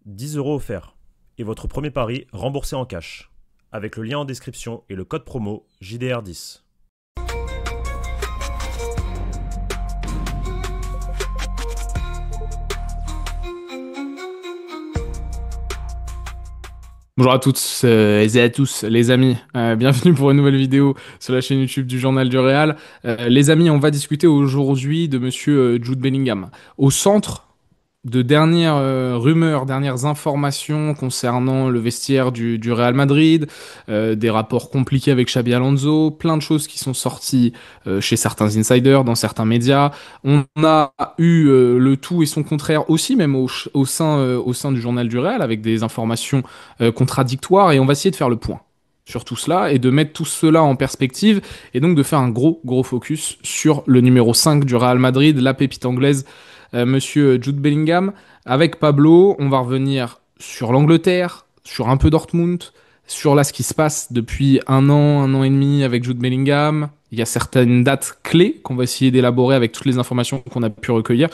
10 € offerts. Et votre premier pari remboursé en cash. Avec le lien en description et le code promo JDR10. Bonjour à toutes et à tous les amis. Bienvenue pour une nouvelle vidéo sur la chaîne YouTube du Journal du Real. Les amis, on va discuter aujourd'hui de monsieur Jude Bellingham. Au centre de dernières rumeurs, dernières informations concernant le vestiaire du Real Madrid, des rapports compliqués avec Xabi Alonso, plein de choses qui sont sorties chez certains insiders, dans certains médias. On a eu le tout et son contraire aussi, même au sein du Journal du Real, avec des informations contradictoires, et on va essayer de faire le point sur tout cela et de mettre tout cela en perspective et donc de faire un gros focus sur le numéro 5 du Real Madrid, la pépite anglaise, monsieur Jude Bellingham. Avec Pablo, on va revenir sur l'Angleterre, sur un peu Dortmund, sur là ce qui se passe depuis un an et demi avec Jude Bellingham. Il y a certaines dates clés qu'on va essayer d'élaborer avec toutes les informations qu'on a pu recueillir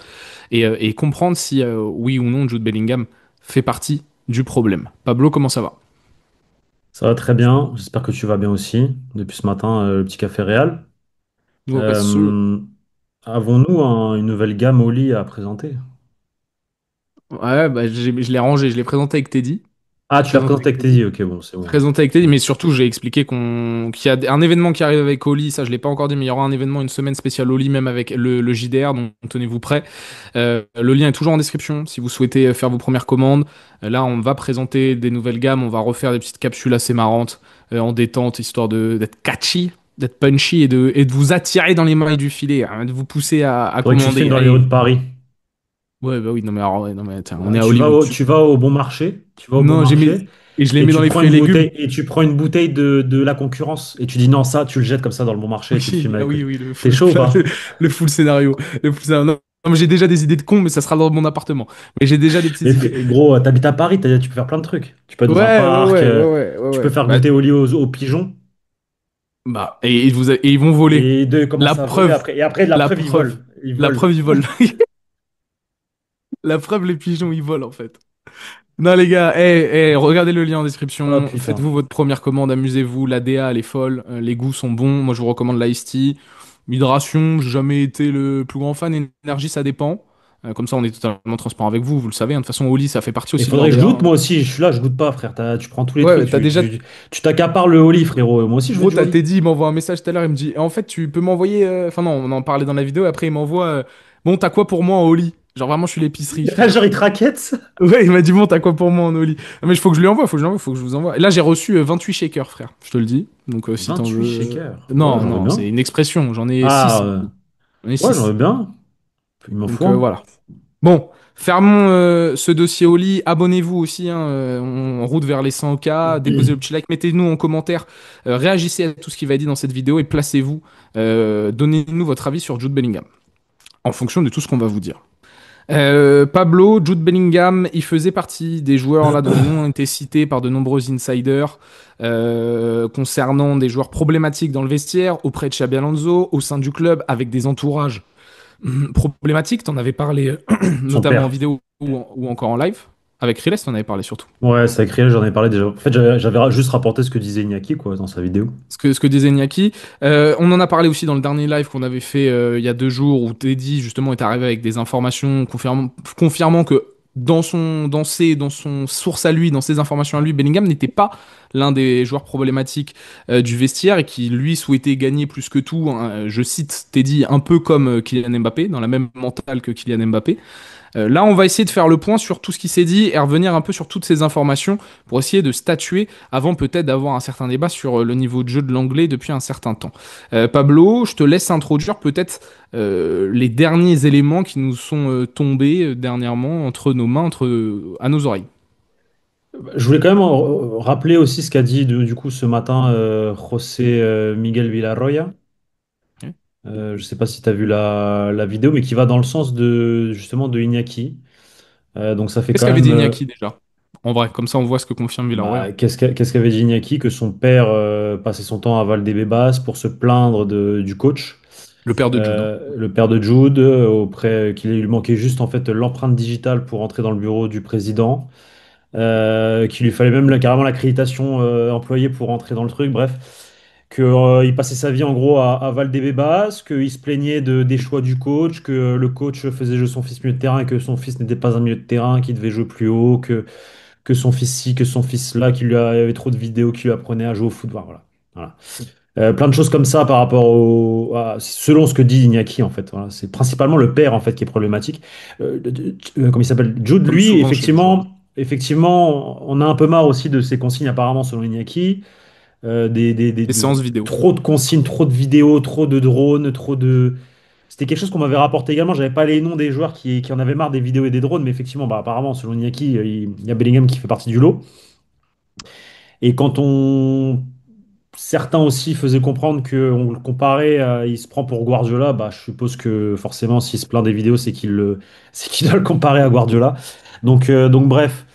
et comprendre si oui ou non Jude Bellingham fait partie du problème. Pablo, comment ça va? Ça va très bien, j'espère que tu vas bien aussi. Depuis ce matin, le petit café réal. Ouais, Euh, Avons-nous une nouvelle gamme au lit à présenter? ouais, bah, je l'ai rangé, je l'ai présenté avec Teddy. Ah, tu l'as Présenté présenté avec avec Teddy. Teddy, ok, bon, c'est bon. Présenté avec Teddy, mais surtout j'ai expliqué qu'il y a un événement qui arrive avec Oli, ça je l'ai pas encore dit, mais il y aura un événement, une semaine spéciale Oli, même avec le JDR, donc tenez-vous prêts. Le lien est toujours en description si vous souhaitez faire vos premières commandes. Là, on va présenter des nouvelles gammes, on va refaire des petites capsules assez marrantes, en détente, histoire d'être catchy, d'être punchy et de vous attirer dans les mailles du filet, hein, de vous pousser à Faudrait que tu le filmes commander. dans les rues Allez. de Paris. Ouais, bah oui, non mais, alors, ouais, non, mais tiens, on Bah, est à tu vas Hollywood. au, tu vas au bon marché, tu vas au bon Non, marché, et je les et mets dans tu les prends fruits et une légumes. bouteille, et tu prends une bouteille de la concurrence, et tu dis non, ça, tu le jettes comme ça dans le bon marché, et tu te Oui, filmes ah avec oui, lui. oui, T'es chaud ou pas? le full scénario. Le full scénario. Non, non, mais j'ai déjà des idées de con, mais ça sera dans mon appartement. Mais j'ai déjà des petites Mais idées. gros, t'habites à Paris, tu peux faire plein de trucs. Tu peux être dans un Ouais, ouais, parc, ouais, ouais, ouais, ouais, tu peux ouais. faire goûter au lit aux pigeons. Bah, et ils vont voler. Et de La commencer à voler preuve, après. Et après, de la la preuve, ils preuve, volent. Ils la volent. preuve, ils volent. La preuve, les pigeons, ils volent, en fait. Non, les gars, regardez le lien en Oh description. putain. Faites-vous votre première commande, amusez-vous. La DA, elle est folle. Les goûts sont bons. Moi, je vous recommande l'Ice Tea. Hydration, j'ai jamais été le plus grand fan. Énergie, ça dépend. Comme ça, on est totalement transparent avec vous. Vous le savez, hein. De toute façon, Oli, ça fait partie Il aussi de leur faudrait que je DA, goûte, hein. moi aussi. Je suis là, je goûte pas, frère. Tu prends tous les trucs, Ouais, t'as déjà. tu t'accapares le Oli, frérot. Moi aussi, je veux Gros, du t'as Oli. Teddy, il m'envoie un message tout à l'heure. Il me dit, en fait, tu peux m'envoyer. Enfin, non, on en parlait dans la vidéo. Après, il m'envoie. Bon, t'as quoi pour moi en Oli? Genre, vraiment, je suis l'épicerie, frère. Genre, il te raquette. Ouais, il m'a dit, bon, t'as quoi pour moi en Oli? Ah, mais il faut que je lui envoie, faut que je lui envoie, faut que je vous envoie. Et là, j'ai reçu 28 shakers, frère. Je te le dis. Donc, si t'en 28 veux. shakers. Ouais, Non, j'en veux non, c'est bien. une expression. J'en ai Ah, 6. J'en ai ouais, j'en 6. veux bien. Il m'en Donc, faut un. voilà. Bon, fermons ce dossier au lit. Abonnez-vous aussi, hein, en route vers les 100K. Déposez le petit like. Mettez-nous en commentaire. Réagissez à tout ce qui va être dit dans cette vidéo et placez-vous. Donnez-nous votre avis sur Jude Bellingham en fonction de tout ce qu'on va vous dire. Pablo, Jude Bellingham, il faisait partie des joueurs là dont les noms ont été cités par de nombreux insiders concernant des joueurs problématiques dans le vestiaire, auprès de Xabi Alonso, au sein du club, avec des entourages problématiques. T'en avais parlé Son notamment en père. vidéo ou encore en live. Avec Riles, t'en avais parlé surtout. Ouais, c'est écrit, j'en ai parlé déjà. En fait, j'avais juste rapporté ce que disait Iñaki, quoi, dans sa vidéo. Ce que disait Niaki. On en a parlé aussi dans le dernier live qu'on avait fait il y a 2 jours où Teddy justement est arrivé avec des informations confirmant que dans son source à lui, dans ses informations à lui, Bellingham n'était pas l'un des joueurs problématiques du vestiaire et qui lui souhaitait gagner plus que tout, hein. Je cite Teddy, un peu comme Kylian Mbappé, dans la même mentale que Kylian Mbappé. Là, on va essayer de faire le point sur tout ce qui s'est dit et revenir un peu sur toutes ces informations pour essayer de statuer avant peut-être d'avoir un certain débat sur le niveau de jeu de l'anglais depuis un certain temps. Pablo, je te laisse introduire peut-être les derniers éléments qui nous sont tombés dernièrement entre nos mains, à nos oreilles. Je voulais quand même rappeler aussi ce qu'a dit du coup ce matin José Miguel Villarroya. Ok. Je sais pas si tu as vu la vidéo, mais qui va dans le sens de justement de Iñaki. Donc ça fait Qu'est-ce quand qu'avait même. dit Iñaki déjà? En vrai, comme ça on voit ce que confirme Villarreal. Qu'est-ce qu'avait dit Iñaki? Que son père passait son temps à Valdebebas pour se plaindre du coach, Le père de Jude, hein. le père de Jude, auprès qu'il lui manquait juste en fait l'empreinte digitale pour entrer dans le bureau du président. qu'il lui fallait même carrément l'accréditation employée pour entrer dans le truc, bref. Que, il passait sa vie en gros à Valdebebas, qu'il se plaignait des choix du coach, que le coach faisait jouer son fils milieu de terrain et que son fils n'était pas un milieu de terrain, qu'il devait jouer plus haut, que son fils ci, que son fils là, il y avait trop de vidéos qui lui apprenaient à jouer au foot. Voilà. Voilà. Plein de choses comme ça par rapport selon ce que dit Iñaki en fait. Voilà. C'est principalement le père en fait qui est problématique. Comment il s'appelle? Jude, Comme lui, souvent chez les joueurs. effectivement, on a un peu marre aussi de ses consignes apparemment selon Iñaki. Des séances vidéo. Trop de consignes, trop de vidéos, trop de drones, trop de. C'était quelque chose qu'on m'avait rapporté également. J'avais pas les noms des joueurs qui en avaient marre des vidéos et des drones, mais effectivement, bah, apparemment, selon Iñaki, il y a Bellingham qui fait partie du lot. Et quand on certains aussi faisaient comprendre qu'on le comparait, il se prend pour Guardiola, bah, je suppose que forcément, s'il se plaint des vidéos, c'est qu'il doit le comparer à Guardiola. Donc bref.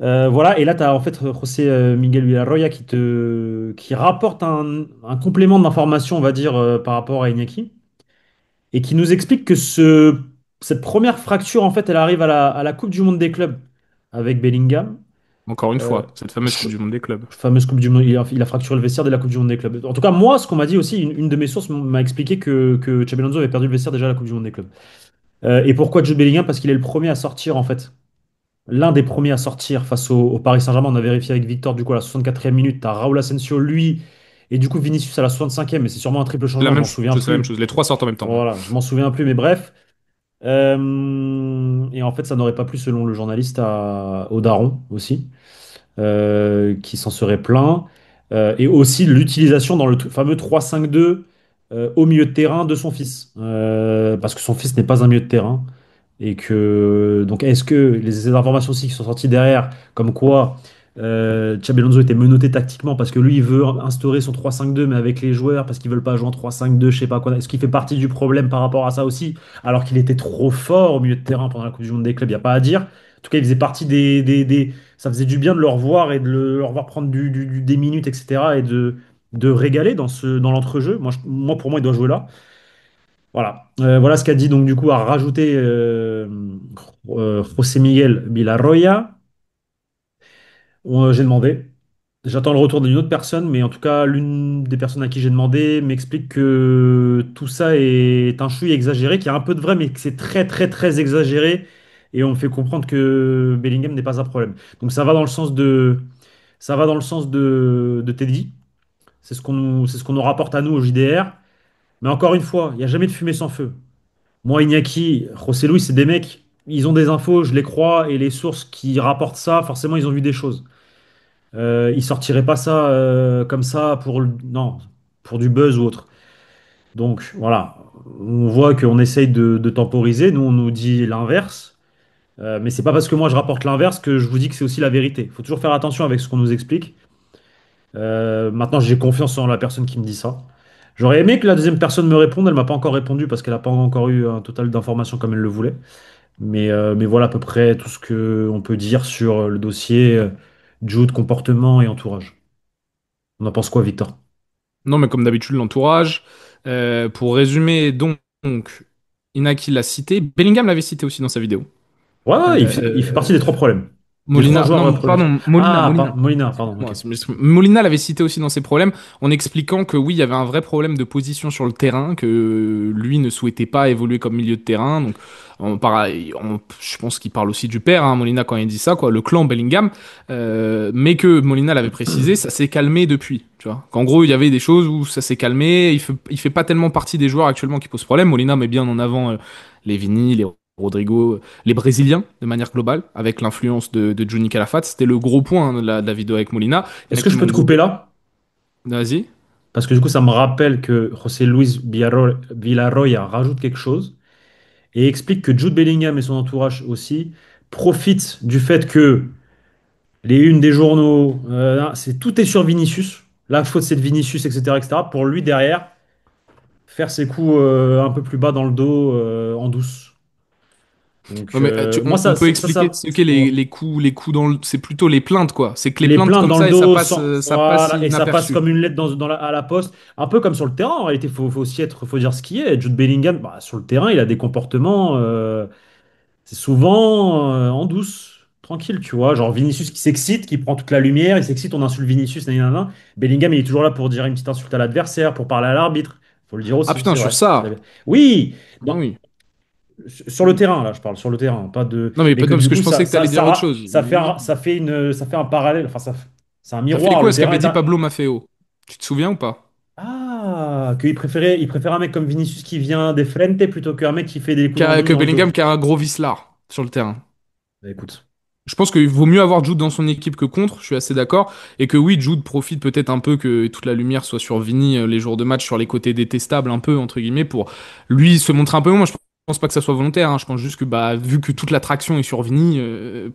Voilà, et là, tu as en fait José Miguel Villarroya qui rapporte un complément d'information, on va dire, par rapport à Iñaki, et qui nous explique que cette première fracture, en fait, elle arrive à la Coupe du Monde des clubs avec Bellingham. Encore une Euh, fois, cette fameuse Coupe du Monde des clubs. Fameuse Coupe du Monde, il a fracturé le vestiaire dès la Coupe du Monde des clubs. En tout cas, moi, ce qu'on m'a dit aussi, une de mes sources m'a expliqué que Xabi Alonso avait perdu le vestiaire déjà à la Coupe du Monde des clubs. Et pourquoi Jude Bellingham? Parce qu'il est le premier à sortir, en fait. L'un des premiers à sortir face au Paris Saint-Germain. On a vérifié avec Victor, du coup, à la 64e minute. Tu as Raúl Asensio, lui, et du coup, Vinicius à la 65e. Mais c'est sûrement un triple C'est la changement, je même m'en souviens chose, c'est la même plus. chose. Les trois sortent en même temps. Voilà, je m'en souviens plus, mais bref. Et en fait, ça n'aurait pas plu, selon le journaliste, au Daron aussi, qui s'en serait plaint. Et aussi l'utilisation dans le fameux 3-5-2 au milieu de terrain de son fils. Parce que son fils n'est pas un milieu de terrain. Et que, donc, est-ce que les informations aussi qui sont sorties derrière, comme quoi Xabi Alonso était menotté tactiquement parce que lui, il veut instaurer son 3-5-2, mais avec les joueurs, parce qu'ils veulent pas jouer en 3-5-2, je sais pas quoi. Est-ce qu'il fait partie du problème par rapport à ça aussi, alors qu'il était trop fort au milieu de terrain pendant la Coupe du Monde des clubs? Il n'y a pas à dire. En tout cas, il faisait partie ça faisait du bien de le revoir et de le revoir prendre des minutes, etc. et de régaler dans l'entrejeu. Moi, pour moi, il doit jouer là. Voilà. Voilà ce qu'a dit donc du coup à rajouter José Miguel Villarroya. J'ai demandé. J'attends le retour d'une autre personne, mais en tout cas, l'une des personnes à qui j'ai demandé m'explique que tout ça est un chouïa exagéré, qu'il y a un peu de vrai, mais que c'est très très très exagéré. Et on me fait comprendre que Bellingham n'est pas un problème. Donc ça va dans le sens de Teddy. C'est ce qu'on nous rapporte à nous au JDR. Mais encore une fois, il n'y a jamais de fumée sans feu. Moi, Iñaki, José Luis, c'est des mecs, ils ont des infos, je les crois, et les sources qui rapportent ça, forcément, ils ont vu des choses. Ils sortiraient pas ça comme ça non, pour du buzz ou autre. Donc voilà, on voit qu'on essaye de temporiser. Nous, on nous dit l'inverse. Mais c'est pas parce que moi je rapporte l'inverse que je vous dis que c'est aussi la vérité. Il faut toujours faire attention avec ce qu'on nous explique. Maintenant, j'ai confiance en la personne qui me dit ça. J'aurais aimé que la deuxième personne me réponde. Elle m'a pas encore répondu parce qu'elle n'a pas encore eu un total d'informations comme elle le voulait. Mais voilà à peu près tout ce qu'on peut dire sur le dossier Jude, comportement et entourage. On en pense quoi, Victor? Non, mais comme d'habitude, l'entourage. Pour résumer, donc, Inaki l'a cité. Bellingham l'avait cité aussi dans sa vidéo. Ouais, ouais, il fait partie des trois Euh, problèmes. Des trois Molina, joueurs non, problématiques. pardon, Molina, Molina. Molina, pardon, Excuse-moi, ok. Molina l'avait cité aussi dans ses problèmes, en expliquant que oui, il y avait un vrai problème de position sur le terrain, que lui ne souhaitait pas évoluer comme milieu de terrain. Donc, je pense qu'il parle aussi du père, hein, Molina, quand il dit ça, quoi, le clan Bellingham. Mais que Molina l'avait précisé, ça s'est calmé depuis. Tu vois, qu'en gros, il y avait des choses où ça s'est calmé. Il fait pas tellement partie des joueurs actuellement qui posent problème. Molina met bien en avant les Vini, les Rodrigo, les Brésiliens de manière globale, avec l'influence de Johnny Calafat. C'était le gros point hein, de la vidéo avec Molina. Il y en Est-ce a que qui je peux m'ont te couper beaucoup. là? Vas-y. Parce que du coup, ça me rappelle que José Luis Villarroya rajoute quelque chose et explique que Jude Bellingham et son entourage aussi profitent du fait que les unes des journaux, tout est sur Vinicius. La faute, c'est de Vinicius, etc., etc. Pour lui, derrière, faire ses coups un peu plus bas dans le dos, en douce. Donc, Ouais, mais moi, on peut expliquer ce qu'est ouais. les coups dans c'est plutôt les plaintes, quoi. C'est que les Les plaintes plaintes comme dans le ça, et dos, ça passe voilà, et ça passe inaperçu. comme une lettre à la poste. Un peu comme sur le terrain, en réalité, faut aussi faut dire ce qui est. Jude Bellingham, bah, sur le terrain, il a des comportements, c'est souvent en douce. tranquille, tu vois. Genre Vinicius qui s'excite, qui prend toute la lumière, il s'excite, on insulte Vinicius, nanana. Bellingham, il est toujours là pour dire une petite insulte à l'adversaire, pour parler à l'arbitre. Faut le dire Ah aussi, putain, c'est sur vrai. ça. Oui, Ah dans- oui. sur le terrain, là, je parle, sur le terrain, pas de. Non, mais Mais pas que non, parce du que coup, je pensais que t'allais dire autre chose. ça fait un parallèle, enfin, c'est un Ça fait miroir. écho Le à ce terrain qu'avait est dit un. Pablo Maffeo. Tu te souviens ou pas? Ah, il préfère un mec comme Vinicius qui vient des Frente plutôt qu'un mec qui fait des coups dans le dos Que dans le dos. Bellingham qui a un gros vicelard sur le terrain. Bah, écoute. Je pense qu'il vaut mieux avoir Jude dans son équipe que contre, je suis assez d'accord. Et que oui, Jude profite peut-être un peu que toute la lumière soit sur Vini les jours de match, sur les côtés détestables, un peu, entre guillemets, pour lui se montrer un peu. Moi, je pense pas que ça soit volontaire, hein. Je pense juste que, bah, vu que toute l'attraction est sur Vini,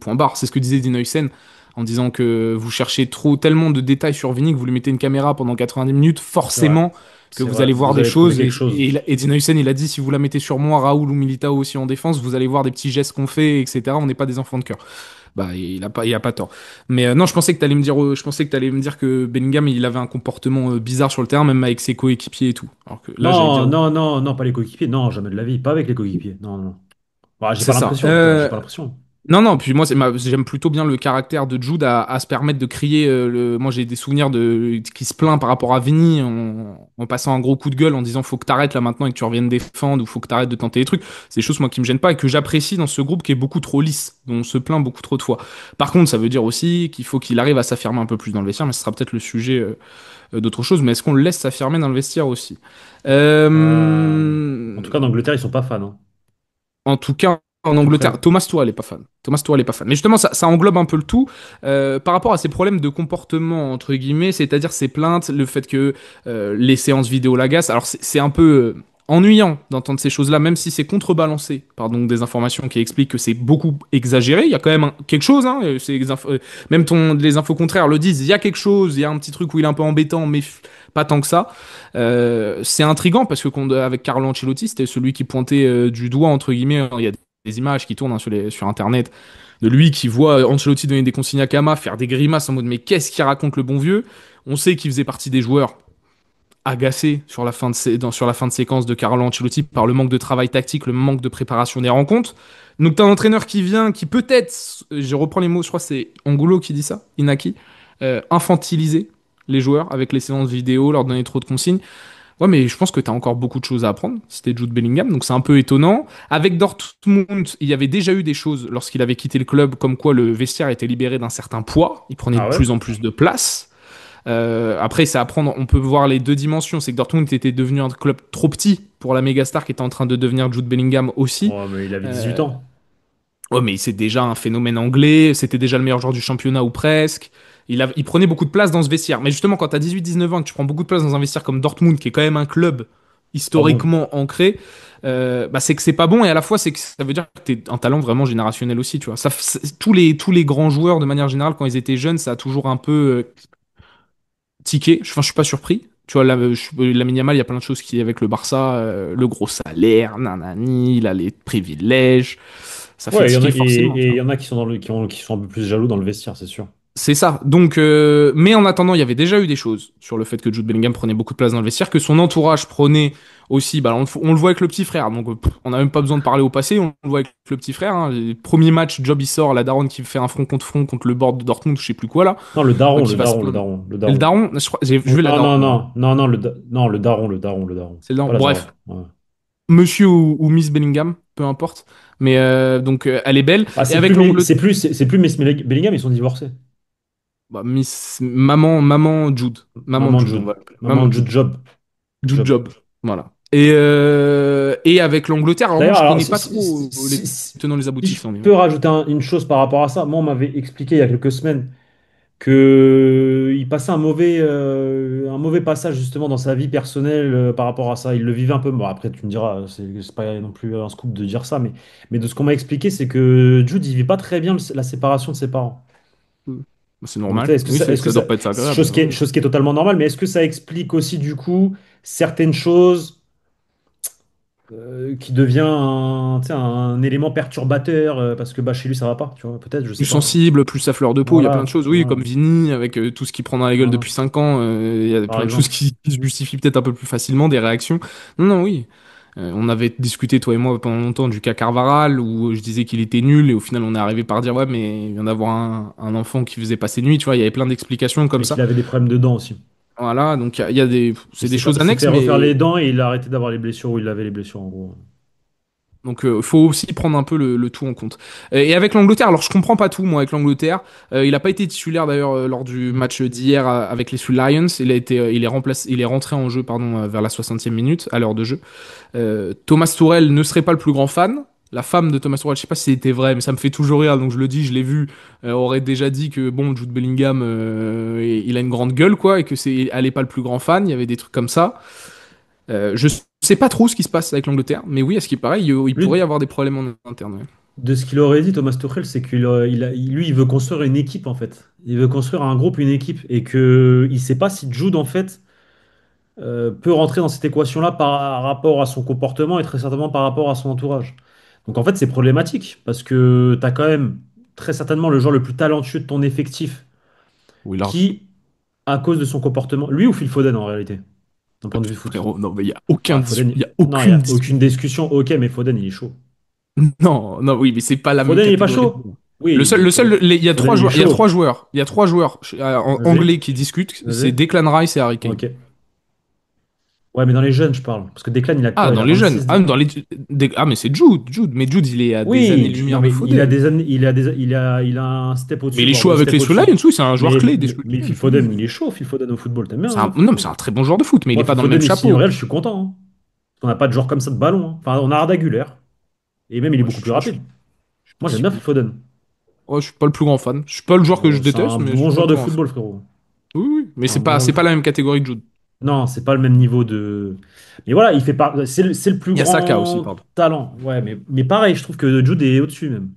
point barre. C'est ce que disait Dean Huysen en disant que vous cherchez tellement de détails sur Vini que vous lui mettez une caméra pendant 90 minutes, C'est vrai. forcément que C'est vous vrai. allez voir Vous des allez trouver choses. quelque chose. Et Dean Huysen, il a dit, si vous la mettez sur moi, Raoul ou Militao aussi en défense, vous allez voir des petits gestes qu'on fait, etc. On n'est pas des enfants de cœur. Bah, il a pas tort. Mais non, je pensais que t'allais me dire, je pensais que t'allais me dire que Bellingham, il avait un comportement bizarre sur le terrain, même avec ses coéquipiers et tout. Alors que là, j'allais Non, dire, non, non, non, pas les coéquipiers. Non, jamais de la vie. Pas avec les coéquipiers. Non, non. Bah, j'ai pas c'est ça. l'impression, en tout cas. J'ai pas l'impression. Non, non, puis moi, j'aime plutôt bien le caractère de Jude à se permettre de crier. Moi, j'ai des souvenirs qui se plaint par rapport à Vini en passant un gros coup de gueule en disant faut que t'arrêtes là maintenant et que tu reviennes défendre ou faut que t'arrêtes de tenter des trucs. C'est des choses, moi, qui me gênent pas et que j'apprécie dans ce groupe qui est beaucoup trop lisse, dont on se plaint beaucoup trop de fois. Par contre, ça veut dire aussi qu'il faut qu'il arrive à s'affirmer un peu plus dans le vestiaire, mais ce sera peut-être le sujet d'autre chose. Mais est-ce qu'on le laisse s'affirmer dans le vestiaire aussi? En tout cas, en Angleterre, ils sont pas fans, hein. En tout cas, en Tout Angleterre, près. Thomas Tuchel est pas fan. Thomas Tuchel est pas fan. Mais justement, ça englobe un peu le tout. Par rapport à ces problèmes de comportement, entre guillemets, c'est-à-dire ces plaintes, le fait que les séances vidéo l'agacent. Alors, c'est un peu ennuyant d'entendre ces choses-là, même si c'est contrebalancé par donc des informations qui expliquent que c'est beaucoup exagéré. Il y a quand même quelque chose, hein, même les infos contraires le disent, il y a quelque chose, il y a un petit truc où il est un peu embêtant, mais pas tant que ça. C'est intriguant parce que avec Carlo Ancelotti, c'était celui qui pointait du doigt, entre guillemets, il y a des images qui tournent hein, sur Internet de lui qui voit Ancelotti donner des consignes à Kama, faire des grimaces en mode mais qu'est-ce qu'il raconte le bon vieux. On sait qu'il faisait partie des joueurs agacés sur la fin sur la fin de séquence de Carlo Ancelotti par le manque de travail tactique, le manque de préparation des rencontres. Donc t'as un entraîneur qui vient, qui peut-être, je reprends les mots, je crois que c'est Angulo qui dit ça, Inaki, infantiliser les joueurs avec les séances vidéo, leur donner trop de consignes. Ouais, mais je pense que tu as encore beaucoup de choses à apprendre. C'était Jude Bellingham, donc c'est un peu étonnant. Avec Dortmund, il y avait déjà eu des choses lorsqu'il avait quitté le club, comme quoi le vestiaire était libéré d'un certain poids. Il prenait de Ah ouais? plus en plus de place. Après, c'est à prendre. On peut voir les deux dimensions. C'est que Dortmund était devenu un club trop petit pour la méga star qui était en train de devenir Jude Bellingham aussi. Oh, mais il avait 18 Euh, ans. Ouais, mais c'est déjà un phénomène anglais. C'était déjà le meilleur joueur du championnat ou presque. Il prenait beaucoup de place dans ce vestiaire. Mais justement, quand tu as 18-19 ans et que tu prends beaucoup de place dans un vestiaire comme Dortmund, qui est quand même un club Pas bon. historiquement ancré, bah c'est que c'est pas bon et à la fois c'est que ça veut dire que t'es un talent vraiment générationnel aussi, tu vois. Tous les grands joueurs de manière générale quand ils étaient jeunes, ça a toujours un peu tiqué. Enfin, je suis pas surpris. Tu vois, Lamine Yamal, il y a plein de choses qui avec le Barça, le gros salaire, nanani, il a les privilèges, ça fait Ouais, il y en a, tiquer forcément, tu et il vois. y en a qui sont qui sont un peu plus jaloux dans le vestiaire, c'est sûr. C'est ça. Donc, mais en attendant, il y avait déjà eu des choses sur le fait que Jude Bellingham prenait beaucoup de place dans le vestiaire, que son entourage prenait aussi. Bah, on le voit avec le petit frère. Donc, on n'a même pas besoin de parler au passé. On le voit avec le petit frère. Hein. Le premier match, Job il sort, la daronne qui fait un front contre le board de Dortmund, je sais plus quoi là, Non, le daron, qui le va se daron, le plaindre. daron, le Et le daron. daron, je crois, j'ai vu la Non, daronne. non, Moi. non, non, non, non, le daron, le daron, le daron. C'est le daron. Pas la daronne. Bref, Ouais. Monsieur ou Miss Bellingham, peu importe. Mais donc, elle est belle. Ah, Et avec l'Angleterre, c'est plus Miss Bellingham, ils sont divorcés. bah, Miss maman Jude, maman Maman Jude, on Jude. va l'appeler. Maman Maman Jude Jude. Job. Jude Job. Job. Voilà. Et avec l'Angleterre, alors moi D'ailleurs, je alors, connais pas trop les tenants les si je aboutissants. peux rajouter une chose par rapport à ça, moi, on m'avait expliqué il y a quelques semaines que il passait un mauvais passage justement dans sa vie personnelle par rapport à ça. Il le vivait un peu. Bon, après, tu me diras, c'est pas non plus un scoop de dire ça, mais de ce qu'on m'a expliqué, c'est que Jude, il vit pas très bien la séparation de ses parents. C'est Donc, tu sais, normal. Oui, est-ce que ça doit ça, pas être c'est agréable. Ouais. chose qui est totalement normale, mais est-ce que ça explique aussi du coup certaines choses qui devient tu sais, un élément perturbateur parce que bah, chez lui ça va pas, tu vois, peut-être, je Plus sais pas. sensible, plus à fleur de peau, il y a plein de Voilà, choses. Oui, voilà, comme Vini, avec tout ce qu'il prend dans la gueule voilà, depuis 5 ans, il y a par plein de choses exemple. qui se justifient peut-être un peu plus facilement, des réactions. Non, non, oui. On avait discuté, toi et moi, pendant longtemps du cas Carvaral, où je disais qu'il était nul, et au final, on est arrivé par dire, ouais, mais il vient d'avoir un enfant qui faisait pas ses nuits, tu vois, il y avait plein d'explications comme Et ça. qu'il avait des problèmes de dents aussi. Voilà, donc il y a des, Il c'est des choses il s'est annexes, fait refaire mais les dents et il a arrêté d'avoir les blessures où il avait les blessures en gros. donc il faut aussi prendre un peu le tout en compte. Et avec l'Angleterre, alors je comprends pas tout, moi, avec l'Angleterre. Il a pas été titulaire d'ailleurs lors du match d'hier avec les Three Lions. Il est rentré en jeu, pardon, vers la 60e minute, à l'heure de jeu. Thomas Tuchel ne serait pas le plus grand fan. La femme de Thomas Tuchel, je sais pas si c'était vrai, mais ça me fait toujours rire, donc je le dis, je l'ai vu, aurait déjà dit que bon, Jude Bellingham, il a une grande gueule, quoi, et que elle est pas le plus grand fan. Il y avait des trucs comme ça. Je sais pas trop ce qui se passe avec l'Angleterre, mais oui, à ce qui paraît, il pourrait y Lui, avoir des problèmes en interne. Ouais. de ce qu'il aurait dit, Thomas Tuchel, c'est lui, il veut construire une équipe en fait. Il veut construire un groupe, une équipe, et que il sait pas si Jude en fait peut rentrer dans cette équation-là par rapport à son comportement et très certainement par rapport à son entourage. Donc en fait, c'est problématique parce que tu as quand même très certainement le joueur le plus talentueux de ton effectif Oui, large. qui, à cause de son comportement, lui ou Phil Foden en réalité, d'un point de vue foot. Frérot, non, mais Bah, Foden, il y a non, il n'y aucune a aucune discussion. discussion. Ok, mais Foden, il est chaud. Non, non, oui, mais c'est pas la même Foden, il est pas catégorie. chaud? Oui, mais Il y a Foden, trois il est joueurs, il y a trois chaud. joueurs, il y a trois joueurs Vas-y, anglais qui discutent. C'est vas-y. Declan Rice et Harry Kane. Ok. Ouais, mais dans les jeunes, je parle. Parce que Declan, il a Ah, quoi? Il dans a les jeunes. 26. Ah, mais c'est Jude. Mais Jude, il est à des Non, années-lumière de mais il a Foden. des années, il a un step Mais au-dessus, il est voire chaud deux avec les steps Sous au-dessus. Lions, oui, c'est un joueur clé des Sous Mais Lions. Phil Foden, il est chaud, Phil Foden au football. T'aimes bien, hein, Non, mais football. c'est un très bon joueur de foot, mais il Moi, est pas Phil dans le même Foden, il signe au chapeau. Real, je suis content, hein. Parce qu'on n'a pas de joueur comme ça de ballon, hein. Enfin, on a Arda Güler. Et même, il est Moi, beaucoup plus rapide. je suis pas Moi, j'aime si bien Phil bon. Foden. Ouais, je suis pas le plus grand fan. Je suis pas le joueur que je C'est déteste, un mais je bon suis pas le joueur plus de grand fan. football, frérot. Oui, oui, mais C'est un bon joueur de c'est pas foot. la même catégorie que Jude. Non, c'est pas le même niveau de. Mais voilà, il fait pas. C'est le plus Il y a Saka aussi, grand pardon. talent. Ouais, mais pareil, je trouve que Jude est au-dessus même.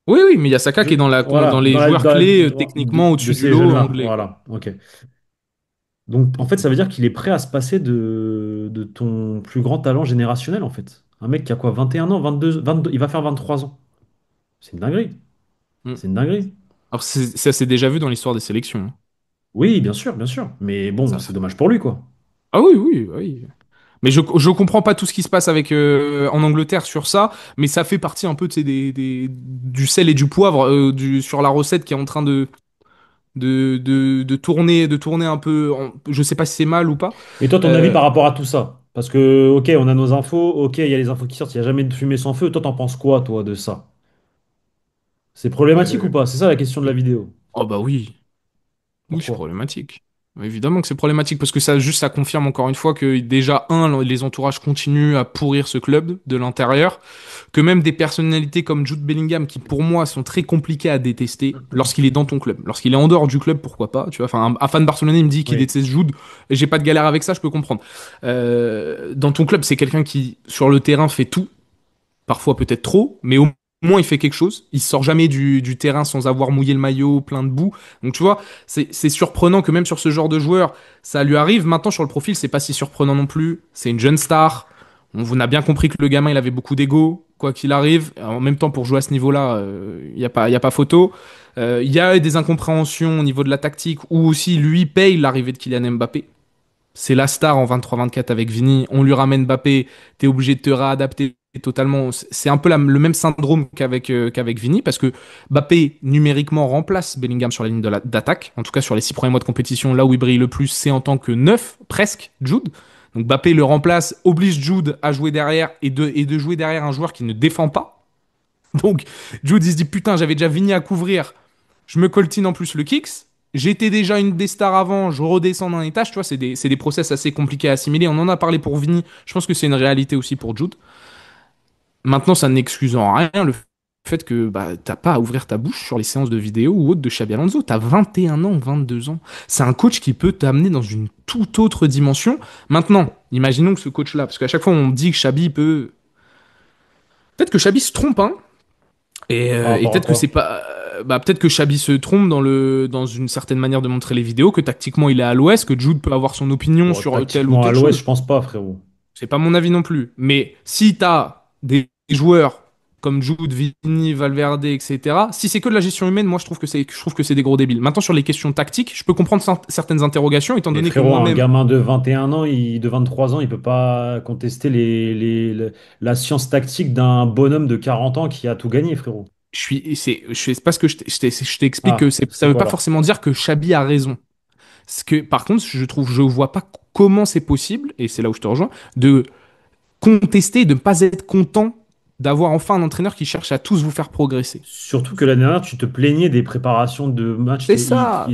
Oui, oui, mais il y a Saka qui est dans Voilà, les joueurs clés techniquement de au-dessus du ces lot jeunes-là. anglais, quoi. Voilà, ok. Donc, en fait, ça veut dire qu'il est prêt à se passer de ton plus grand talent générationnel, en fait. Un mec qui a quoi, 21 ans, 22, il va faire 23 ans. C'est une dinguerie. Mm. C'est une dinguerie. Alors, ça s'est déjà vu dans l'histoire des sélections. Hein. Oui, bien sûr, bien sûr. Mais bon, Ça, c'est dommage pour lui, quoi. Ah oui, oui, oui. Mais je comprends pas tout ce qui se passe avec en Angleterre sur ça, mais ça fait partie un peu, tu sais, du sel et du poivre sur la recette qui est en train de tourner un peu. Je sais pas si c'est mal ou pas. Et toi, ton avis Euh, par rapport à tout ça? Parce que, ok, on a nos infos, ok, il y a les infos qui sortent, il n'y a jamais de fumée sans feu. Toi, t'en penses quoi, toi, de ça? C'est problématique ou euh, pas? C'est ça la question de la vidéo. oh bah oui. Oui, c'est Pourquoi? problématique. Évidemment que c'est problématique parce que ça confirme encore une fois que déjà, les entourages continuent à pourrir ce club de l'intérieur, que même des personnalités comme Jude Bellingham, qui pour moi sont très compliquées à détester lorsqu'il est dans ton club. Lorsqu'il est en dehors du club, pourquoi pas, tu vois. Enfin, un fan barcelonais me dit qu'il Oui. déteste Jude, et j'ai pas de galère avec ça, je peux comprendre. Dans ton club, c'est quelqu'un qui, sur le terrain, fait tout, parfois peut-être trop, mais au moins il fait quelque chose. Il sort jamais du terrain sans avoir mouillé le maillot, plein de boue. Donc tu vois, c'est surprenant que même sur ce genre de joueur, ça lui arrive. Maintenant sur le profil, c'est pas si surprenant non plus. C'est une jeune star. On a bien compris que le gamin, il avait beaucoup d'ego, quoi qu'il arrive. En même temps, pour jouer à ce niveau-là, y a pas photo. Il y a des incompréhensions au niveau de la tactique, où aussi lui paye l'arrivée de Kylian Mbappé. C'est la star en 23-24 avec Vini. On lui ramène Mbappé, t'es obligé de te réadapter totalement. C'est un peu le même syndrome qu'avec Vini, parce que Mbappé numériquement remplace Bellingham sur la ligne d'attaque. En tout cas, sur les 6 premiers mois de compétition, là où il brille le plus, c'est en tant que neuf, presque, Jude. Donc Mbappé le remplace, oblige Jude à jouer derrière et de jouer derrière un joueur qui ne défend pas. Donc Jude, il se dit putain, j'avais déjà Vini à couvrir. Je me coltine en plus le kicks. J'étais déjà une des stars avant, je redescends d'un étage, tu vois, c'est des process assez compliqués à assimiler. On en a parlé pour Vini, je pense que c'est une réalité aussi pour Jude. Maintenant, ça n'excuse en rien le fait que bah, t'as pas à ouvrir ta bouche sur les séances de vidéo ou autres de Xabi Alonso. T'as 21 ans, 22 ans. C'est un coach qui peut t'amener dans une toute autre dimension. Maintenant, imaginons que ce coach-là, parce qu'à chaque fois on dit que Xabi peut... Peut-être que Xabi se trompe, hein, Par et rapport à peut-être que c'est quoi? pas. Bah, peut-être que Xabi se trompe dans une certaine manière de montrer les vidéos, que tactiquement il est à l'ouest, que Jude peut avoir son opinion Bon, sur telle ou tactiquement, à telle l'Ouest, chose. je pense pas, frérot. C'est pas mon avis non plus. Mais si t'as des joueurs comme Jude, Vini, Valverde, etc. Si c'est que de la gestion humaine, moi je trouve que c'est des gros débiles. Maintenant sur les questions tactiques, je peux comprendre certaines interrogations, étant Mais donné que frérot, un moi-même, gamin de 21 ans, de 23 ans, il peut pas contester la science tactique d'un bonhomme de 40 ans qui a tout gagné, frérot. c'est parce que je t'explique que Ah, ça c'est veut quoi pas alors? forcément dire que Xabi a raison. Par contre, je vois pas comment c'est possible, et c'est là où je te rejoins, de contester, de ne pas être content d'avoir enfin un entraîneur qui cherche à tous vous faire progresser. Surtout que l'année dernière, tu te plaignais des préparations de matchs qui C'est n'existaient ça,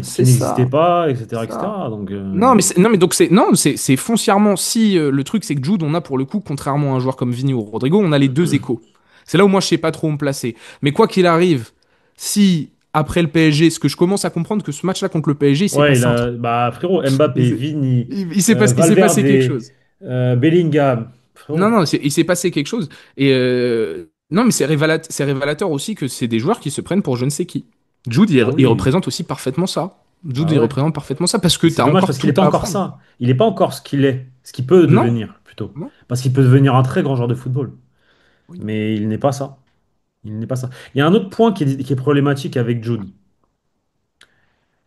pas, c'est etc., ça. etc. Donc, Non, mais donc c'est foncièrement si le truc c'est que Jude, on a pour le coup, contrairement à un joueur comme Vini ou Rodrigo, on a les deux échos. C'est là où moi je sais pas trop où me placer. Mais quoi qu'il arrive, si après le PSG, ce que je commence à comprendre que ce match-là contre le PSG, il s'est ouais, passé un truc. bah, frérot, Mbappé, Vini, Il s'est Valverde, passé quelque chose. Bellingham, Non, frérot. non, il s'est passé quelque chose. Et non, mais c'est révélateur aussi que c'est des joueurs qui se prennent pour je ne sais qui. Jude, Ah il oui, représente aussi parfaitement ça. Jude, bah il ouais. représente parfaitement ça parce que Et tu c'est as dommage encore parce qu'il n'est tout pas à encore apprendre. ça. Il n'est pas encore ce qu'il est, ce qu'il peut Non? devenir plutôt. Non? Parce qu'il peut devenir un très grand joueur de football. Oui. Mais il n'est pas ça. Il n'est pas ça. Il y a un autre point qui est problématique avec Jude.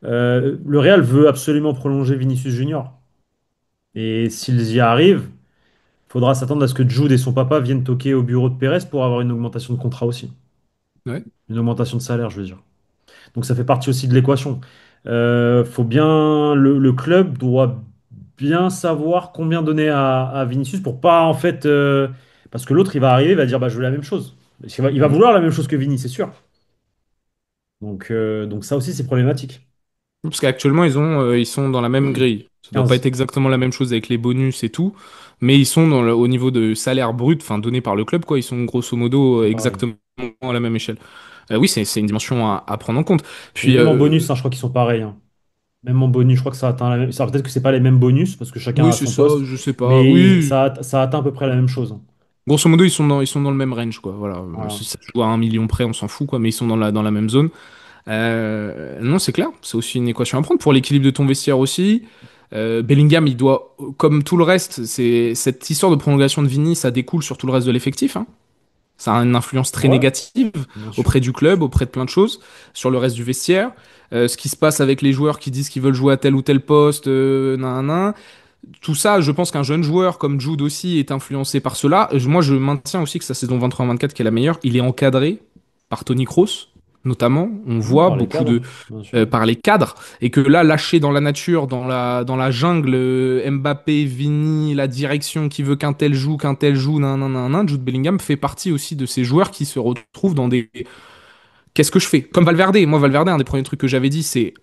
Le Real veut absolument prolonger Vinicius Junior. Et s'ils y arrivent, il faudra s'attendre à ce que Jude et son papa viennent toquer au bureau de Pérez pour avoir une augmentation de contrat aussi. Ouais. Une augmentation de salaire, je veux dire. Donc ça fait partie aussi de l'équation. Faut bien, le club doit bien savoir combien donner à Vinicius pour pas en fait, parce que l'autre il va arriver, il va dire bah je veux la même chose. Il va Mm. vouloir la même chose que Vini, c'est sûr. Donc ça aussi c'est problématique. Parce qu'actuellement, ils sont dans la même grille. Ça doit pas 15. être exactement la même chose avec les bonus et tout, mais ils sont au niveau de salaire brut, enfin donné par le club, quoi. Ils sont grosso modo C'est pareil. exactement à la même échelle. Oui, c'est une dimension à prendre en compte. Et Puis, même en bonus, hein, je crois qu'ils sont pareils, hein. Même en bonus, je crois que ça atteint la même. Ça, peut-être que c'est pas les mêmes bonus parce que chacun oui, a c'est son ça, poste, je sais pas. mais Oui, ça atteint à peu près la même chose, hein. grosso modo, ils sont dans le même range, quoi. Voilà. Si Voilà. ça se joue à 1 million près, on s'en fout, quoi, mais ils sont dans la même zone. Non, c'est clair, c'est aussi une équation à prendre pour l'équilibre de ton vestiaire aussi. Bellingham, il doit, comme tout le reste, c'est cette histoire de prolongation de Vini, ça découle sur tout le reste de l'effectif, hein. Ça a une influence très Ouais, négative bien sûr. auprès du club, auprès de plein de choses, sur le reste du vestiaire. Ce qui se passe avec les joueurs qui disent qu'ils veulent jouer à tel ou tel poste, nan, nan, nan. Tout ça, je pense qu'un jeune joueur comme Jude aussi est influencé par cela. Moi, je maintiens aussi que sa saison 23-24 qui est la meilleure, il est encadré par Tony Kroos, notamment. On voit Par les beaucoup cadres, bien sûr. par les cadres, et que là, lâché dans la nature, dans la jungle, Mbappé, Vini, la direction qui veut qu'un tel joue, nan, nan, nan, nan, Jude Bellingham fait partie aussi de ces joueurs qui se retrouvent dans des... Qu'est-ce que je fais? Comme Valverde. Moi, Valverde, un des premiers trucs que j'avais dit, c'est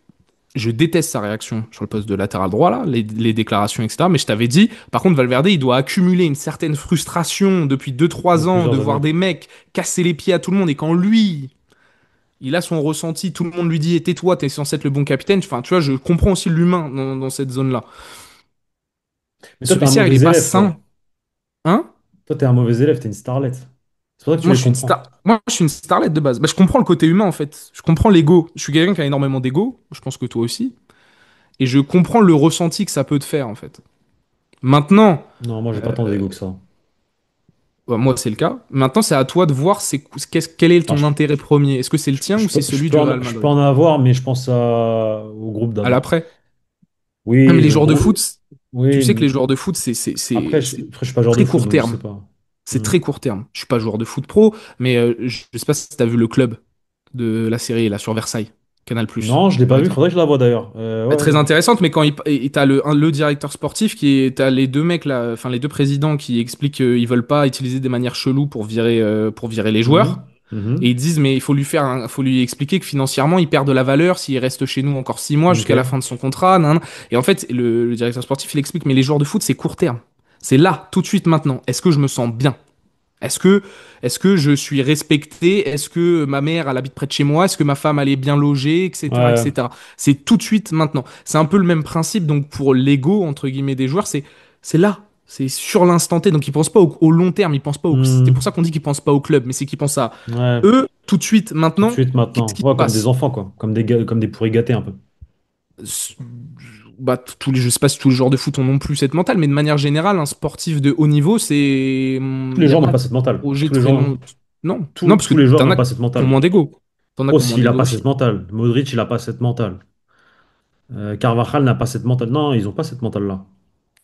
je déteste sa réaction sur le poste de latéral droit, là, les déclarations, etc. Mais je t'avais dit, par contre, Valverde, il doit accumuler une certaine frustration depuis deux De trois ans de plusieurs voir années. des mecs casser les pieds à tout le monde. Et quand lui, il a son ressenti, tout le monde lui dit, eh, tais-toi, t'es censé être le bon capitaine. Enfin, tu vois, je comprends aussi l'humain dans cette zone-là. Mais toi, Ce t'es un vestiaire, il est mauvais pas élève, sain. toi. Hein? Toi, t'es un mauvais élève, t'es une starlette. C'est pour ça que tu les comprends. Moi, je suis une starlette de base. Bah, je comprends le côté humain, en fait. Je comprends l'ego. Je suis quelqu'un qui a énormément d'ego. Je pense que toi aussi. Et je comprends le ressenti que ça peut te faire, en fait. Maintenant, Non, moi, j'ai pas tant d'ego que ça. bah, moi, c'est le cas. Maintenant, c'est à toi de voir quel est Alors, ton intérêt premier. Est-ce que c'est le tien ou c'est celui du Real je peux Madrid? en avoir, mais je pense au groupe À d'avant. l'après. Non, mais Oui, les le joueurs de groupe. foot, tu Oui, sais que les joueurs de foot, c'est après, je suis pas joueur de très foot, court donc je sais terme. pas. C'est Hmm. très court terme. Je suis pas joueur de foot pro, mais je sais pas si tu as vu le club de la série là sur Versailles, Canal+, Non, je l'ai pas par vu, exemple. faudrait que je la voie d'ailleurs. Très Ouais. intéressante, mais quand t'as le directeur sportif t'as les deux mecs là, enfin les deux présidents qui expliquent qu'ils veulent pas utiliser des manières cheloues pour virer les joueurs. Mhm. Mhm. Et ils disent, mais il faut faut lui expliquer que financièrement, il perd de la valeur s'il reste chez nous encore 6 mois Ok. jusqu'à la fin de son contrat. Nan, nan. Et en fait, le directeur sportif, il explique, mais les joueurs de foot, c'est court terme. C'est là, tout de suite, maintenant. Est-ce que je me sens bien? Est-ce que, est-ce que je suis respecté? Est-ce que ma mère, elle habite près de chez moi? Est-ce que ma femme, elle est bien logée? Etc., Ouais. etc. C'est tout de suite, maintenant. C'est un peu le même principe, donc, pour l'ego, entre guillemets, des joueurs, c'est là. C'est sur l'instant T. Donc, ils pensent pas au long terme. Ils pensent pas c'est pour Hmm. ça qu'on dit qu'ils pensent pas au club, mais c'est qu'ils pensent à Ouais. eux, tout de suite, Tout de maintenant, suite qu'est-ce maintenant. qui se Ouais, comme des passe? enfants, quoi. Comme des pourris gâtés un peu. S- Bah, je sais pas si tous les joueurs de foot ont non plus cette mentale, mais de manière générale, un sportif de haut niveau, Tous il les n'y a gens n'ont pas pas de cette mentale. projet Tous les très gens. long. Non, non, Tous, parce que tous les joueurs t'en n'ont as pas qui cette ont mentale. moins d'ego. T'en as qui ont Kroos, moins il n'a d'ego pas cette aussi. mentale. Modric, il n'a pas cette mentale. Carvajal n'a pas cette mentale. Non, ils n'ont pas cette mentale-là.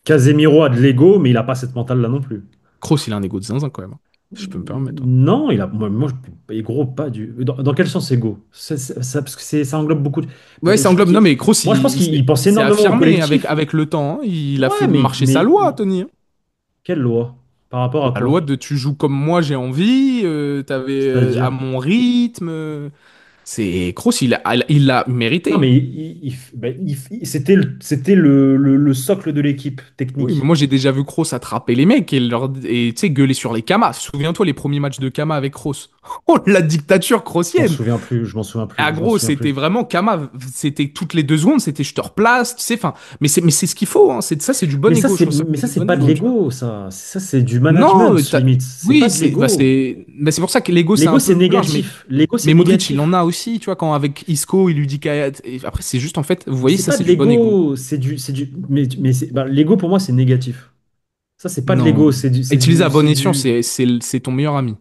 Casemiro a de l'ego, mais il n'a pas cette mentale-là non plus. Kroos, il a un ego de zinzin quand même, hein. Si je peux me permettre, hein. Non, et gros, pas du. Dans quel sens ego? Parce que ça englobe beaucoup de. Ouais, ça Je trouve englobe. Non, mais Kroos, moi, je pense qu'il pense il s'est énormément au affirmé avec, collectif. avec le temps, hein. Il a Ouais, fait marcher sa loi, Tony, hein. quelle loi? Par rapport à La loi quoi? de tu joues comme moi, j'ai envie, t'avais à C'est-à-dire? mon rythme. C'est Kroos, il l'a Non, mérité. mais c'était le socle de l'équipe Oui, mais technique. moi j'ai déjà vu Kroos attraper les mecs et tu sais, gueuler sur les Kamas. Souviens-toi les premiers matchs de Kama avec Kroos. Oh, la dictature Je m'en kroosienne! souviens plus, je m'en souviens Ah plus, je m'en gros, souviens c'était plus. vraiment Kama, c'était toutes les 2 secondes, c'était je te replace, tu sais, enfin, mais c'est ce qu'il faut, hein. Ça, c'est du bon ego, je pense que Mais c'est ça, du c'est bon pas de ego, tu vois. l'ego, ça. Ça, c'est du Non, management, limite. C'est oui, pas de l'ego. c'est pour ça que l'ego c'est L'ego, un c'est peu large, mais négatif. L'ego, c'est mais Modric il en négatif. a aussi, tu vois, quand avec Isco il lui dit qu'à et après c'est juste en fait, vous Mais voyez, c'est ça pas c'est de du bon ego. l'ego, l'ego pour moi, c'est négatif. Ça, c'est pas de l'ego, Non, utiliser à bon escient, c'est ton meilleur ami.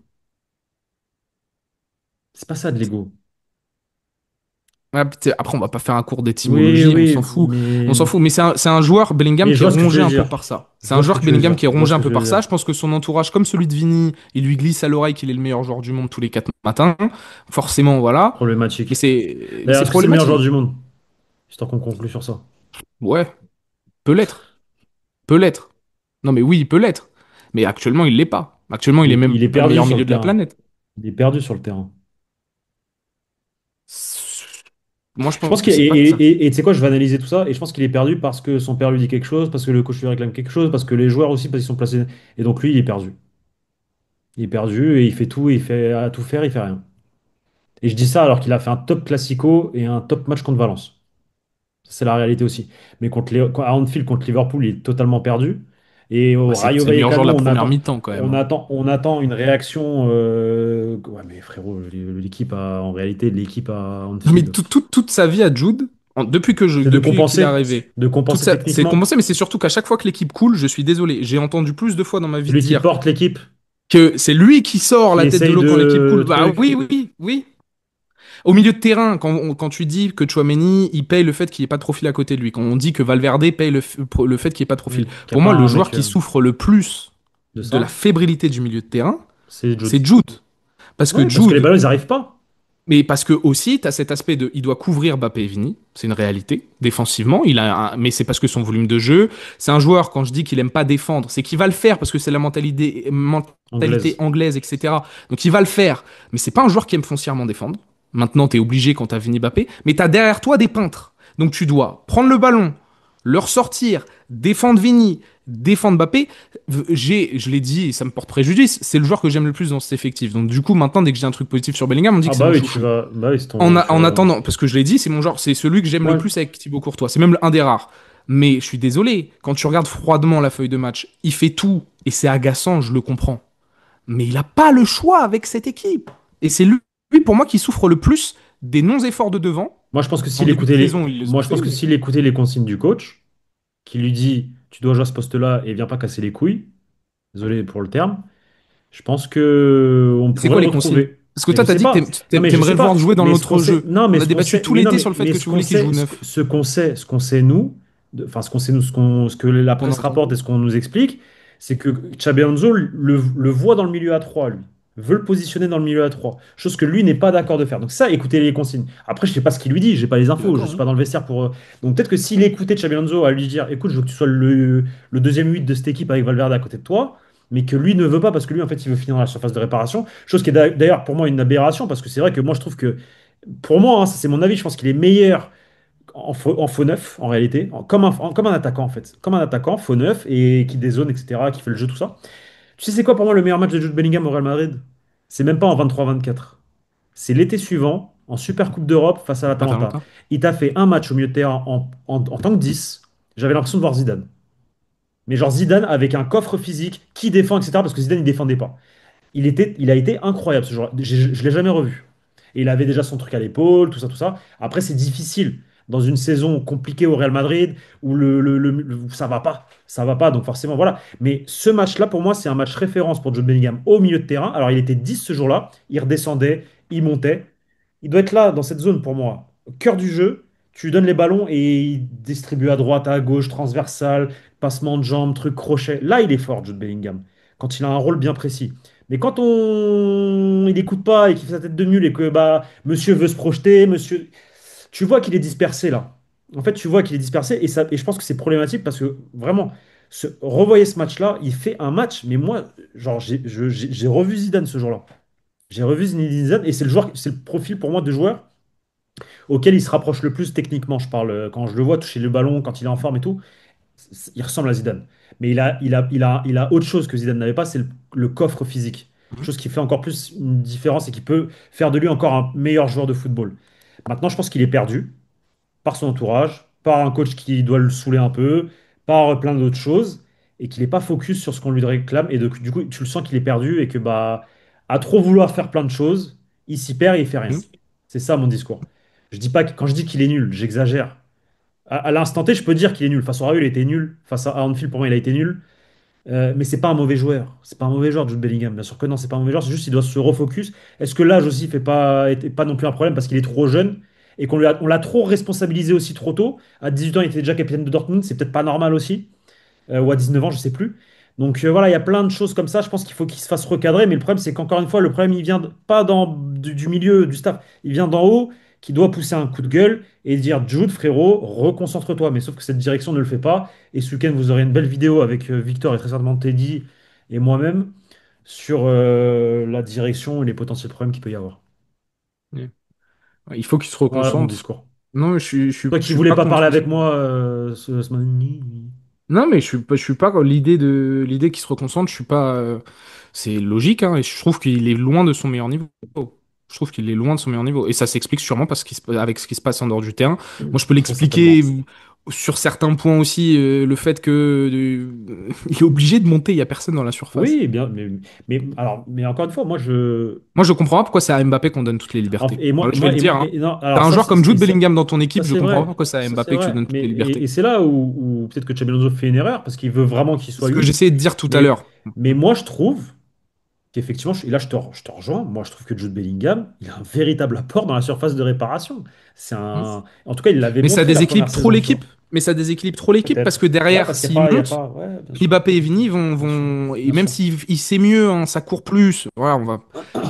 c'est pas ça de l'ego. Ah, après, on va pas faire un cours Oui, d'étymologie, on s'en oui, fout. On s'en fout. Mais c'est un joueur, Bellingham, mais je qui est vois ce que tu rongé veux un peu dire. par ça. Je C'est vois un ce que joueur, tu veux Bellingham, qui dire. est Je vois rongé ce un que peu tu veux par ça. dire. Je pense que son entourage, comme celui de Vini, il lui glisse à l'oreille qu'il est le meilleur joueur du monde tous les 4 matins. Forcément, voilà. Mais Problématique. c'est D'ailleurs, est-ce que c'est le meilleur joueur problématique. du monde? Histoire qu'on conclue sur ça. Ouais, peut l'être. Peut l'être. Non, mais oui, il peut l'être. Mais actuellement, il l'est pas. Actuellement, il est même Il est pas le perdu meilleur sur le milieu de la terrain. planète. Il est perdu sur le terrain. Moi, je Je pense pense que, que c'est pas ça. et tu sais quoi, je vais analyser tout ça, et je pense qu'il est perdu parce que son père lui dit quelque chose, parce que le coach lui réclame quelque chose, parce que les joueurs aussi, parce qu'ils sont placés. Et donc lui, il est perdu. Il est perdu et il fait tout, il fait à tout faire, il fait rien. Et je dis ça alors qu'il a fait un top classico et un top match contre Valence. C'est la réalité aussi. Mais à Anfield contre Liverpool, il est totalement perdu. Et Bah, au c'est Rayo c'est le meilleur joueur de Vallecano, la première mi-temps, quand même, hein. on attend une réaction. Ouais, mais frérot, en réalité, l'équipe à Non, mais Anfield, toute sa vie à Jude, c'est depuis qu'il est arrivé, de compenser c'est techniquement. compensé, mais c'est surtout qu'à chaque fois que l'équipe coule, je suis désolé. J'ai entendu plus de fois dans ma vie Celui qui dire porte l'équipe, que c'est lui qui sort qui la tête de essaye l'eau quand l'équipe de coule. Bah truc. oui, oui, oui. Au milieu de terrain, quand tu dis que Chouameni, il paye le fait qu'il n'y ait pas de profil à côté de lui, quand on dit que Valverde paye le fait qu'il n'y ait pas de profil, Oui, qu'il n'y a pour pas moi, le un joueur mec qui souffre le plus de de la ça, fébrilité du milieu de terrain, c'est Jude. c'est Jude. Parce que Ouais, parce que les Jude, ballons, ils arrivent pas. mais parce que aussi, tu as cet aspect de, il doit couvrir Mbappé et Vini, c'est une réalité, défensivement, mais c'est parce que son volume de jeu, c'est un joueur, quand je dis qu'il aime pas défendre, c'est qu'il va le faire parce que c'est la mentalité Anglaise. anglaise, etc. Donc il va le faire, mais c'est pas un joueur qui aime foncièrement défendre. Maintenant, tu es obligé quand tu as Vini Mbappé, mais tu as derrière toi des peintres. Donc tu dois prendre le ballon, le ressortir, défendre Vini, défendre Mbappé. Je l'ai dit, et ça me porte préjudice, c'est le joueur que j'aime le plus dans cet effectif. Donc du coup, maintenant, dès que j'ai un truc positif sur Bellingham, on dit Ah que c'est bah mon oui, chouchou. bah oui, c'est ton, En attendant, parce que je l'ai dit, c'est mon genre, c'est celui que j'aime le ouais. plus avec Thibaut Courtois. C'est même un des rares. Mais je suis désolé, quand tu regardes froidement la feuille de match, il fait tout, et c'est agaçant, je le comprends. Mais il n'a pas le choix avec cette équipe. Et c'est lui, pour moi, qui souffre le plus des non-efforts de devant. Moi, je pense que En s'il début de écoutait saison, ils les ont moi, je fait, pense que mais s'il écoutait les consignes du coach, qui lui dit, tu dois jouer à ce poste-là et viens pas casser les couilles, désolé pour le terme, je pense que on c'est pourrait quoi le les consignes? retrouver. Parce que Mais je toi, t'as sais dit que pas. Non, mais je t'aimerais sais le voir pas. jouer dans Mais ce qu'on l'autre sait, jeu. non, On mais a ce qu'on débattu sait, tout l'été sur le fait mais que tu voulais qu'il joue neuf. ce qu'on sait nous, enfin, ce qu'on sait nous, ce que la Qu'on a presse rapporte entendu. et ce qu'on nous explique, c'est que Xabi Alonso le voit dans le milieu à 3 lui. Veut le positionner dans le milieu à 3 chose que lui n'est pas d'accord de faire. Donc ça, écoutez les consignes. Après, je sais pas ce qu'il lui dit, j'ai pas les Je suis infos, je d'accord, suis hein. pas dans le vestiaire pour. Donc peut-être que s'il écoutait Xabi Alonso à lui dire, écoute, je veux que tu sois le deuxième 8 de cette équipe avec Valverde à côté de toi, mais que lui ne veut pas parce que lui, en fait, il veut finir dans la surface de réparation. Chose qui est d'ailleurs pour moi une aberration parce que c'est vrai que moi, je trouve que, pour moi, hein, ça, c'est mon avis, je pense qu'il est meilleur en faux neuf, en réalité, comme un attaquant, en fait. Comme un attaquant, faux neuf, et qui dézone, etc., qui fait le jeu, tout ça. Tu sais, c'est quoi pour moi le meilleur match de Jude Bellingham au Real Madrid? C'est même pas en 23-24. C'est l'été suivant, en Super Coupe d'Europe face à l'Atalanta. Atalanta. Il t'a fait un match au milieu de terrain en tant que 10. J'avais l'impression de voir Zidane. Mais genre Zidane avec un coffre physique, qui défend, etc. Parce que Zidane, il défendait pas. Il a été incroyable ce joueur. Je ne l'ai jamais revu. Et il avait déjà son truc à l'épaule, tout ça, tout ça. Après, c'est difficile. dans une saison compliquée au Real Madrid où ça va pas, donc forcément voilà. Mais ce match-là, pour moi, c'est un match référence pour Jude Bellingham au milieu de terrain. Alors il était 10 ce jour-là, il redescendait, il montait. Il doit être là, dans cette zone pour moi. Au cœur du jeu, tu lui donnes les ballons et il distribue à droite, à gauche, transversal, passement de jambes, truc crochet. Là, il est fort, Jude Bellingham, quand il a un rôle bien précis. Mais quand il n'écoute pas et qu'il fait sa tête de mule et que bah monsieur veut se projeter, monsieur, tu vois qu'il est dispersé là. En fait, tu vois qu'il est dispersé et ça et je pense que c'est problématique parce que vraiment revoyez ce match-là, il fait un match mais moi genre j'ai revu Zidane ce jour-là. J'ai revu Zinedine Zidane et c'est le profil pour moi de joueur auquel il se rapproche le plus techniquement. Je parle quand je le vois toucher le ballon, quand il est en forme et tout, il ressemble à Zidane. Mais il a autre chose que Zidane n'avait pas, c'est le coffre physique. Mhm. Chose qui fait encore plus une différence et qui peut faire de lui encore un meilleur joueur de football. Maintenant, je pense qu'il est perdu par son entourage, par un coach qui doit le saouler un peu, par plein d'autres choses, et qu'il n'est pas focus sur ce qu'on lui réclame. Et du coup, tu le sens qu'il est perdu et que bah, à trop vouloir faire plein de choses, il s'y perd et il fait rien. Mhm. C'est ça mon discours. Je dis pas quand je dis qu'il est nul, j'exagère. À l'instant T, je peux dire qu'il est nul. Face au Rayo, il était nul. Face à Anfield, pour moi, il a été nul. Mais c'est pas un mauvais joueur. C'est pas un mauvais joueur, Jude Bellingham. Bien sûr que non, c'est pas un mauvais joueur. C'est juste qu'il doit se refocus. Est-ce que l'âge aussi était pas non plus un problème parce qu'il est trop jeune et on l'a trop responsabilisé aussi trop tôt. À 18 ans, il était déjà capitaine de Dortmund. C'est peut-être pas normal aussi. Ou à 19 ans, je sais plus. Donc voilà, il y a plein de choses comme ça. Je pense qu'il faut qu'il se fasse recadrer. Mais le problème, c'est qu'encore une fois, le problème, il vient pas du milieu, du staff. Il vient d'en haut, qui doit pousser un coup de gueule et dire Jude, frérot, reconcentre-toi. Mais sauf que cette direction ne le fait pas. Et ce week-end, vous aurez une belle vidéo avec Victor et très certainement Teddy et moi-même sur la direction et les potentiels problèmes qu'il peut y avoir. Ouais. Ouais, il faut qu'il se Voilà mon reconcentre. discours. Non, Toi je qui suis voulais pas pas parler contre ça. avec moi ce matin. Non, mais je suis pas l'idée qu'il se reconcentre. Je suis pas. C'est logique, hein, et je trouve qu'il est loin de son meilleur niveau. Je trouve qu'il est loin de son meilleur niveau, et ça s'explique sûrement avec ce qui se passe en dehors du terrain. Moi, je peux Très certainement. l'expliquer sur certains points aussi, le fait que il est obligé de monter. Il y a personne dans la surface. Oui, bien, mais encore une fois, moi je. Moi, je comprends pas pourquoi c'est à Mbappé qu'on donne toutes les libertés. Et Voilà, je vais le dire, hein. non, T'as alors un ça, joueur comme et Jude Bellingham dans ton équipe, je c'est comprends pas vrai, pourquoi c'est à ça c'est Mbappé que tu vrai. donnes toutes les libertés. Et c'est là où peut-être que Xabi Alonso fait une erreur parce qu'il veut vraiment qu'il C'est soit ce que 8. j'essayais de dire tout à Mais, l'heure. mais moi je trouve qu'effectivement, et là je te rejoins, moi je trouve que Jude Bellingham, il a un véritable apport dans la surface de réparation. En tout cas, il l'avait Mais ça montré la première déséquilibre trop saison, tu vois. l'équipe. Mais ça déséquilibre trop l'équipe parce que Peut-être. Ouais, derrière, parce qu'il s'ils y a montent, pas. Ouais, bien sûr. Mbappé et Vini Bien sûr. et Bien même sûr. s'il il sait mieux, hein, ça court plus, voilà,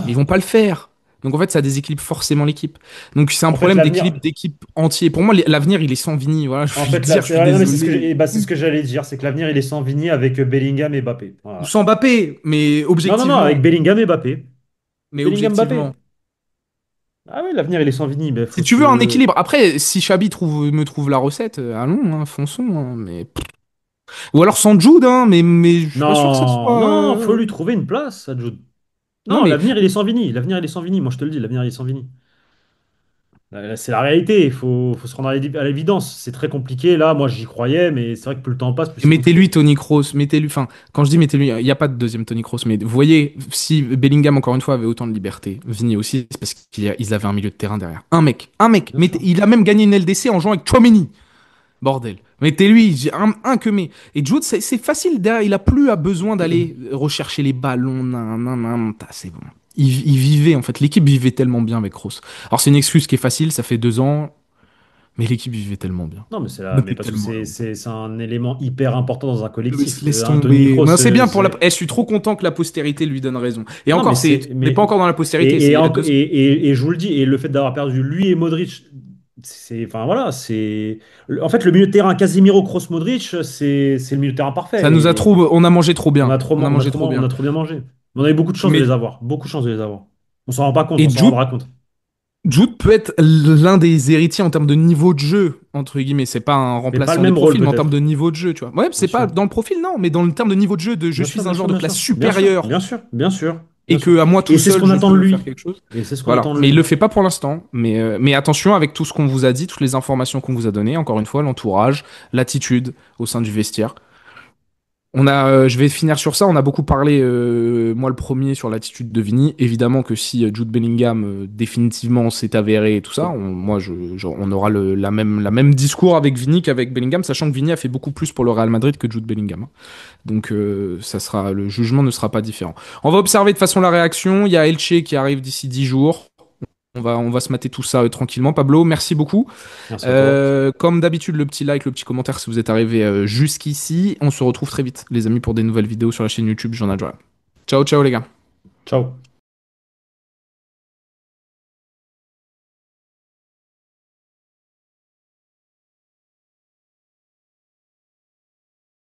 mais ils vont pas le faire. Donc en fait, ça déséquilibre forcément l'équipe. Donc c'est un En fait, problème l'avenir. d'équipe entier. Pour moi, l'avenir, il est sans Vini. Voilà, je En vais le fait, là, dire, je suis non, mais c'est ce que désolé. c'est ce que j'allais dire, c'est que l'avenir, il est sans Vini avec Bellingham et Mbappé. Voilà. Sans Mbappé, Non, non, non, avec objectivement. Bellingham et Mbappé. Mais Bellingham objectivement. Mbappé. Ah oui, l'avenir, il est sans Vini. Ben, Si faut tu veux un se... équilibre. Après, si Xabi me trouve la recette, allons, hein, fonçons. Hein, mais... Ou alors sans Jude, hein, mais je suis pas sûr que ça Non, soit. non, faut lui trouver une place, à Jude. Non, Non, mais l'avenir, il est sans Vini. L'avenir, il est sans Vini. Moi, je te le dis, l'avenir, il est sans Vini. C'est la réalité. Faut se rendre à l'évidence. C'est très compliqué. Là, moi, j'y croyais, mais c'est vrai que plus le temps passe, plus et c'est mettez-lui compliqué. Tony Kroos, mettez-lui, enfin, quand je dis mettez-lui, il n'y a pas de deuxième Tony Kroos, mais vous voyez, si Bellingham, encore une fois, avait autant de liberté, Vini aussi, c'est parce qu'ils avaient un milieu de terrain derrière. Un mec, Bien sûr. il a même gagné une LDC en jouant avec Tchouaméni. Bordel. Mettez-lui, j'ai un que mais. Et Jude, c'est facile, derrière, il a plus à besoin d'aller rechercher les ballons, c'est bon. Il vivait, en fait, l'équipe vivait tellement bien avec Kroos. Alors c'est une excuse qui est facile, ça fait 2 ans, mais l'équipe vivait tellement bien. Non, mais On mais était parce que tellement là. c'est un élément hyper important dans un collectif. Laisse Anthony tomber. Moi, Kroos, c'est bien pour la. c'est. Je suis trop content que la postérité lui donne raison. Et Non, mais encore, c'est. on n'est pas encore dans la postérité, c'est il y a 2 ans. Et je vous le dis, et le fait d'avoir perdu lui et Modric, c'est. Enfin voilà, c'est. En fait, le milieu de terrain Casemiro, Kroos, Modric, c'est le milieu de terrain parfait. Ça nous a Et trop. On a mangé trop bien. On a mangé trop on a bien. trop bien mangé. On a eu beaucoup de chance de les Mais avoir. Beaucoup de chance de les avoir. On s'en rend pas compte, on et s'en rendra compte. Jude peut être l'un des héritiers en termes de niveau de jeu entre guillemets. C'est pas un Mais pas le remplaçant de même rôle, profil, mais en termes peut-être. de niveau de jeu, tu vois. Ouais, Bien c'est pas sûr. dans le profil, non, mais dans le terme de niveau de jeu, de je Bien sûr, suis bien un sûr, joueur de bien classe sûr. Bien sûr, supérieure bien sûr, bien sûr, bien et sûr. que à moi Et tout c'est ce seul, qu'on je attend de peux faire lui. quelque chose. Et c'est ce qu'on Voilà. attend de Mais il lui. le fait pas pour l'instant. Mais attention avec tout ce qu'on vous a dit, toutes les informations qu'on vous a données, encore une fois, l'entourage, l'attitude au sein du vestiaire. Je vais finir sur ça. On a beaucoup parlé, moi le premier, sur l'attitude de Vini. Évidemment que si Jude Bellingham définitivement s'est avéré et tout ça, on aura la même discours avec Vini qu'avec Bellingham, sachant que Vini a fait beaucoup plus pour le Real Madrid que Jude Bellingham, hein. Donc le jugement ne sera pas différent. On va observer de façon la réaction. Il y a Elche qui arrive d'ici 10 jours. On va se mater tout ça tranquillement. Pablo, merci beaucoup. Merci à toi. Comme d'habitude, le petit like, le petit commentaire si vous êtes arrivé jusqu'ici. On se retrouve très vite, les amis, pour des nouvelles vidéos sur la chaîne YouTube Journal du Real. Ciao, ciao les gars. Ciao.